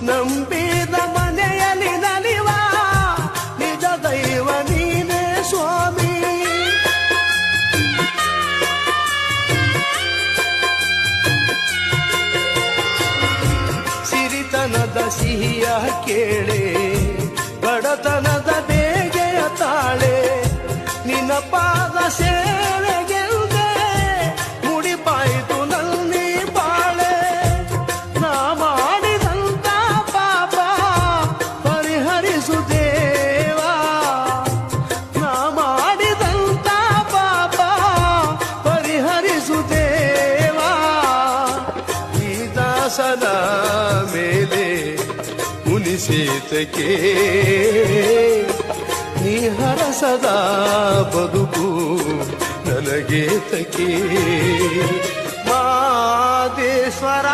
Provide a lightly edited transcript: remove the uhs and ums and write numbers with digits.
ನಂಬಿದ ಮನೆಯಲ್ಲಿ ನಲಿವ ನಿಜ ದೈವ ನೀನೇ ಸ್ವಾಮಿ. ಸಿರಿತನದ ಸಿಹಿಯ ಕೇಳೆ, ಬಡತನದ ಬೇಗೆಯ ತಾಳೆ, ನಿನ್ನ ಪಾದ ಸೇವೆಗೆಲ್ದೆ ಮುಡಿಪಾಯಿತು ನಲ್ಲಿ ಬಾಳೆ. ನಾ ಮಾಡಿದಂತ ಪಾಪ ಪರಿಹರಿಸು ದೇವಾ, ನಾ ಮಾಡಿದಂತ ಪಾಪ ಪರಿಹರಿಸು ದೇವಾ. ಈ ದಾಸನ ಮೇಲೆ ಮುನಿಸೇತಕ್ಕೆ ನೀ ಹರಸದ ಬದುಕು ನನಗೇತಕ್ಕೆ ಮಾದೇಶ್ವರ.